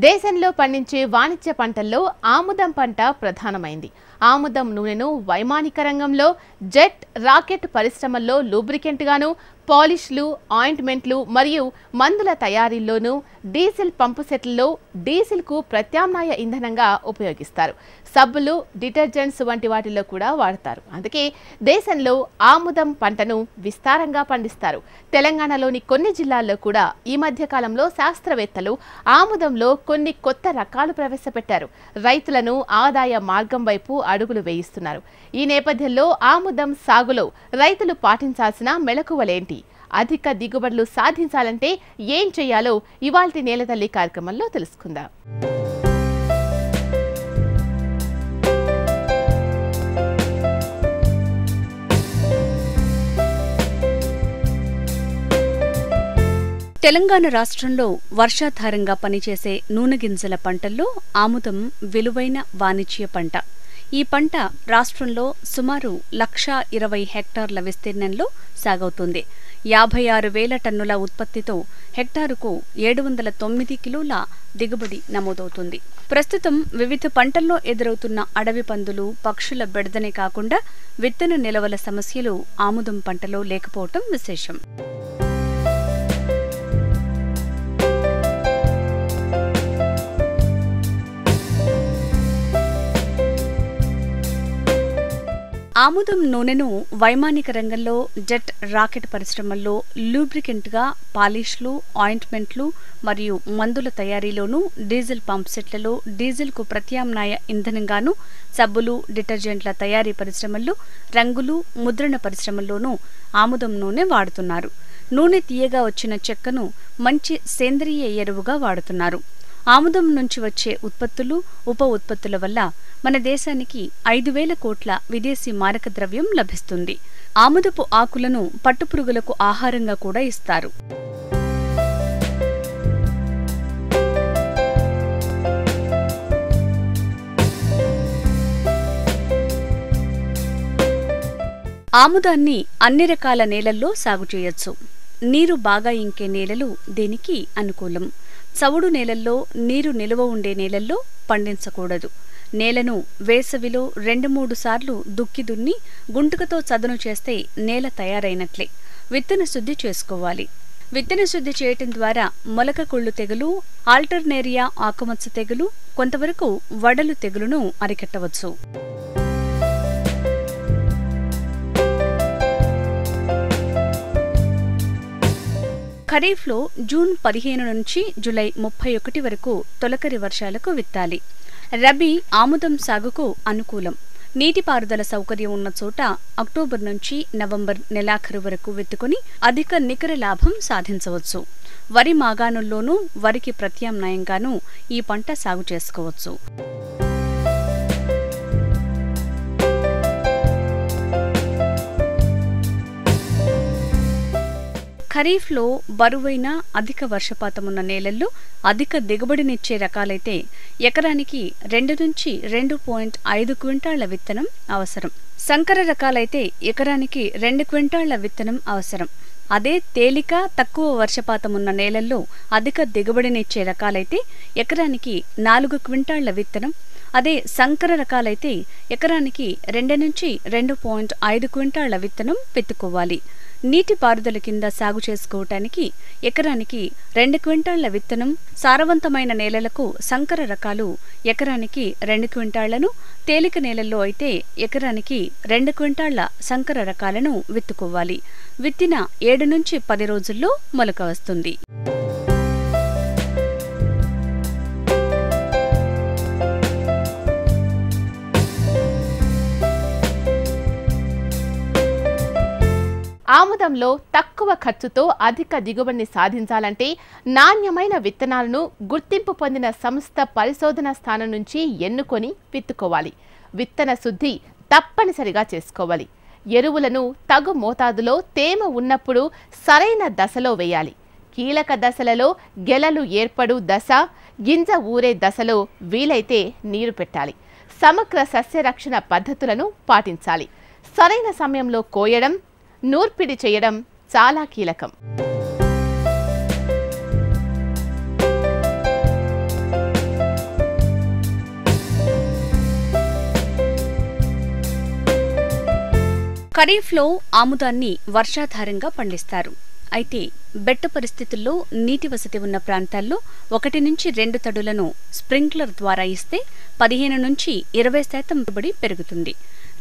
దేశంలో పండించే వాణిజ్య పంటల్లో ఆముదం పంట ప్రధానమైంది. ఆముదం నూనెను వైమానిక రంగంలో, జెట్, రాకెట్ పరిశ్రమల్లో లూబ్రికెంట్ గాను, పాలిష్లు, ఆయింట్మెంట్లు మరియు మందుల తయారీలోనూ, డీజిల్ పంపు సెట్లలో డీజిల్కు ప్రత్యామ్నాయ ఇంధనంగా ఉపయోగిస్తారు. సబ్బులు, డిటర్జెంట్స్ వంటి వాటిల్లో కూడా వాడతారు. అందుకే దేశంలో ఆముదం పంటను విస్తారంగా పండిస్తారు. తెలంగాణలోని కొన్ని జిల్లాల్లో కూడా ఈ మధ్య కాలంలో శాస్త్రవేత్తలు ఆముదంలో కొన్ని కొత్త రకాలు ప్రవేశపెట్టారు. రైతులను ఆదాయ మార్గం వైపు అడుగులు వేయిస్తున్నారు. ఈ నేపథ్యంలో ఆముదం సాగులో రైతులు పాటించాల్సిన మెళకువలేంటి, అధిక దిగుబడులు సాధించాలంటే ఏం చేయాలో ఇవాల్టి నేలతల్లి కార్యక్రమంలో తెలుసుకుందాం. తెలంగాణ రాష్ట్రంలో వర్షాధారంగా పనిచేసే నూనె గింజల పంటల్లో ఆముదం విలువైన వాణిజ్య పంట. ఈ పంట రాష్ట్రంలో సుమారు 1,20,000 హెక్టార్ల విస్తీర్ణంలో సాగవుతుంది. 56,000 టన్నుల ఉత్పత్తితో హెక్టారుకు 709 కిలోల దిగుబడి నమోదవుతుంది. ప్రస్తుతం వివిధ పంటల్లో ఎదురవుతున్న అడవి పందులు, పక్షుల బెడదనే కాకుండా విత్తన నిల్వల సమస్యలు ఆముదం పంటలో లేకపోవటం విశేషం. ఆముదం నూనెను వైమానిక రంగంలో, జెట్, రాకెట్ పరిశ్రమల్లో లూబ్రికెంట్గా, పాలిష్లు, ఆయింట్మెంట్లు మరియు మందుల తయారీలోనూ, డీజిల్ పంప్ సెట్లలో డీజిల్కు ప్రత్యామ్నాయ ఇంధనంగాను, సబ్బులు, డిటర్జెంట్ల తయారీ పరిశ్రమల్లో, రంగులు, ముద్రణ పరిశ్రమల్లోనూ ఆముదం నూనె వాడుతున్నారు. నూనె తీయగా వచ్చిన చెక్కను మంచి సేంద్రియ ఎరువుగా వాడుతున్నారు. ఆముదం నుంచి వచ్చే ఉత్పత్తులు, ఉప ఉత్పత్తుల వల్ల మన దేశానికి 5,000 కోట్ల విదేశీ మారక ద్రవ్యం లభిస్తుంది. ఆముదపు ఆకులను పట్టుపురుగులకు ఆహారంగా కూడా ఇస్తారు. ఆముదాన్ని అన్ని రకాల నేలల్లో సాగు చేయొచ్చు. నీరు బాగా ఇంకే నేలలు దీనికి అనుకూలం. చవుడు నేలల్లో, నీరు నిలువ ఉండే నేలల్లో పండించకూడదు. నేలను వేసవిలో 2-3 సార్లు దుక్కి దున్ని గుంటుకతో చదును చేస్తే నేల తయారైనట్లే. విత్తన శుద్ధి చేసుకోవాలి. విత్తన శుద్ధి చేయటం ద్వారా మొలక కుళ్ళు తెగులు, ఆల్టర్నేరియా ఆకుమచ్చ తెగులు, కొంతవరకు వడలు తెగులును అరికట్టవచ్చు. ఖరీఫ్లో జూన్ 15 నుంచి జూలై 31 వరకు తొలకరి వర్షాలకు విత్తాలి. రబీ ఆముదం సాగుకు అనుకూలం. నీటిపారుదల సౌకర్యం ఉన్న చోట అక్టోబర్ నుంచి నవంబర్ నెలాఖరు వరకు విత్తుకుని అధిక నికర లాభం సాధించవచ్చు. వరి మాగాణుల్లోనూ వరికి ప్రత్యామ్నాయంగానూ ఈ పంట సాగు చేసుకోవచ్చు. ఖరీఫ్లో బరువైన అధిక వర్షపాతమున్న నేలల్లో అధిక దిగుబడినిచ్చే రకాలైతే ఎకరానికి 2 నుంచి 2.5 క్వింటాళ్ల విత్తనం అవసరం. సంకర రకాలైతే ఎకరానికి 2 క్వింటాళ్ల విత్తనం అవసరం. అదే తేలిక, తక్కువ వర్షపాతమున్న నేలల్లో అధిక దిగుబడినిచ్చే రకాలైతే ఎకరానికి 4 క్వింటాళ్ల విత్తనం. అదే సంకర రకాలైతే ఎకరానికి 2 నుంచి 2.5 క్వింటాళ్ల విత్తనం పెట్టుకోవాలి. నీటిపారుదల కింద సాగు చేసుకోవటానికి ఎకరానికి 2 క్వింటాళ్ల విత్తనం, సారవంతమైన నేలలకు సంకర రకాలు ఎకరానికి 2 క్వింటాళ్లను, తేలిక నేలల్లో అయితే ఎకరానికి 2 క్వింటాళ్ల సంకర రకాలను విత్తుకోవాలి. విత్తిన 7 నుంచి 10 రోజుల్లో మొలక వస్తుంది. ఆముదంలో తక్కువ ఖర్చుతో అధిక దిగుబడిని సాధించాలంటే నాణ్యమైన విత్తనాలను గుర్తింపు పొందిన సంస్థ పరిశోధన స్థానం నుంచి ఎన్నుకొని విత్తుకోవాలి. విత్తన శుద్ధి తప్పనిసరిగా చేసుకోవాలి. ఎరువులను తగు మోతాదులో తేమ ఉన్నప్పుడు సరైన దశలో వేయాలి. కీలక దశలలో గెలలు ఏర్పడు దశ, గింజ ఊరే దశలో వీలైతే నీరు పెట్టాలి. సమగ్ర సస్యరక్షణ పద్ధతులను పాటించాలి. సరైన సమయంలో కోయడం, నూర్పిడి చేయడం చాలా కీలకం. ఖరీఫ్లో ఆముదాన్ని వర్షాధారంగా పండిస్తారు. అయితే బెట్ట పరిస్థితుల్లో నీటి వసతి ఉన్న ప్రాంతాల్లో 1 నుంచి 2 తడులను స్ప్రింక్లర్ ద్వారా ఇస్తే 15 నుంచి 20% దిగుబడి పెరుగుతుంది.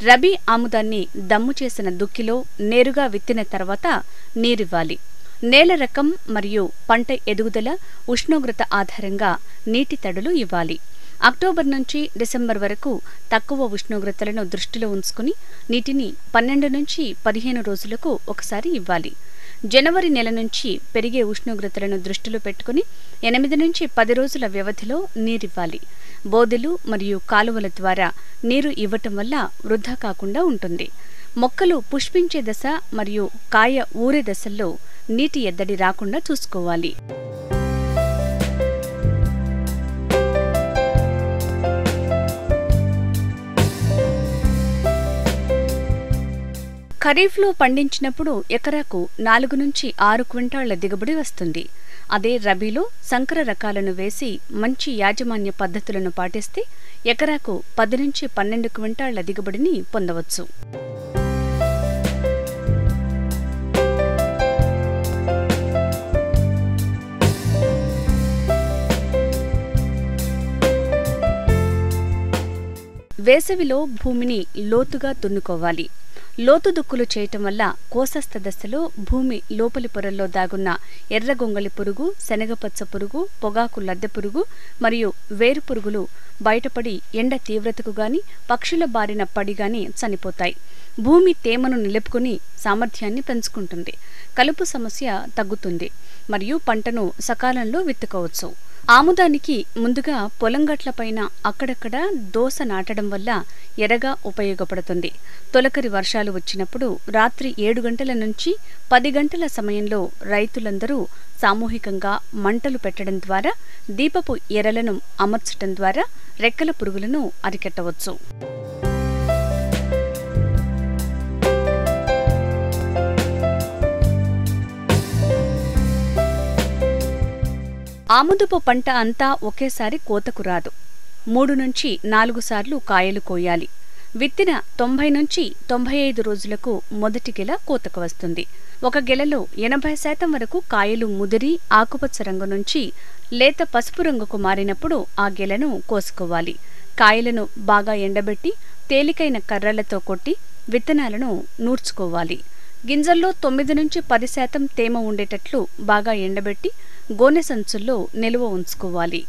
రబీ ఆముదాన్ని దమ్ము చేసిన దుక్కిలో నేరుగా విత్తిన తర్వాత నీరివ్వాలి. నేల రకం మరియు పంట ఎదుగుదల, ఉష్ణోగ్రత ఆధారంగా నీటి తడులు ఇవ్వాలి. అక్టోబర్ నుంచి డిసెంబర్ వరకు తక్కువ ఉష్ణోగ్రతలను దృష్టిలో ఉంచుకుని నీటిని 12 నుంచి 15 రోజులకు ఒకసారి ఇవ్వాలి. జనవరి నెల నుంచి పెరిగే ఉష్ణోగ్రతలను దృష్టిలో పెట్టుకుని 8 నుంచి 10 రోజుల వ్యవధిలో నీరివ్వాలి. బోదెలు మరియు కాలువల ద్వారా నీరు ఇవ్వటం వల్ల వృధా కాకుండా ఉంటుంది. మొక్కలు పుష్పించే దశ మరియు కాయ ఊరే దశల్లో నీటి ఎద్దడి రాకుండా చూసుకోవాలి. ఖరీఫ్లో పండించినప్పుడు ఎకరాకు 4 నుంచి 6 క్వింటాళ్ల దిగుబడి వస్తుంది. అదే రబీలో సంకర రకాలను వేసి మంచి యాజమాన్య పద్ధతులను పాటిస్తే ఎకరాకు 10 నుంచి 12 క్వింటాళ్ల దిగుబడిని పొందవచ్చు. వేసవిలో భూమిని లోతుగా దున్నుకోవాలి. లోతు దుక్కులు చేయటం వల్ల కోసస్థ దశలో భూమి లోపలి పొరల్లో దాగున్న ఎర్రగొంగళి పురుగు, శనగపచ్చ పురుగు, పొగాకు లద్దె పురుగు మరియు వేరు పురుగులు బయటపడి ఎండ తీవ్రతకు గాని, పక్షుల బారిన పడి గాని చనిపోతాయి. భూమి తేమను నిలుపుకుని సామర్థ్యాన్ని పెంచుకుంటుంది. కలుపు సమస్య తగ్గుతుంది మరియు పంటను సకాలంలో విత్తుకోవచ్చు. ఆముదానికి ముందుగా పొలం గట్లపైన అక్కడక్కడ దోస నాటడం వల్ల ఎరగా ఉపయోగపడుతుంది. తొలకరి వర్షాలు వచ్చినప్పుడు రాత్రి 7 గంటల నుంచి 10 గంటల సమయంలో రైతులందరూ సామూహికంగా మంటలు పెట్టడం ద్వారా, దీపపు ఎరలను అమర్చటం ద్వారా రెక్కల పురుగులను అరికట్టవచ్చు. ఆముదపు పంట అంతా ఒకేసారి కోతకు రాదు. 3 నుంచి 4 సార్లు కాయలు కోయాలి. విత్తిన 90 నుంచి 95 రోజులకు మొదటి గెల కోతకు వస్తుంది. ఒక గెలలో 80% వరకు కాయలు ముదిరి ఆకుపచ్చ రంగు నుంచి లేత పసుపు రంగుకు మారినప్పుడు ఆ గెలను కోసుకోవాలి. కాయలను బాగా ఎండబెట్టి తేలికైన కర్రలతో కొట్టి విత్తనాలను నూర్చుకోవాలి. గింజల్లో 9 నుంచి 10% తేమ ఉండేటట్లు బాగా ఎండబెట్టి గోనె సంచుల్లో నిల్వ ఉంచుకోవాలి.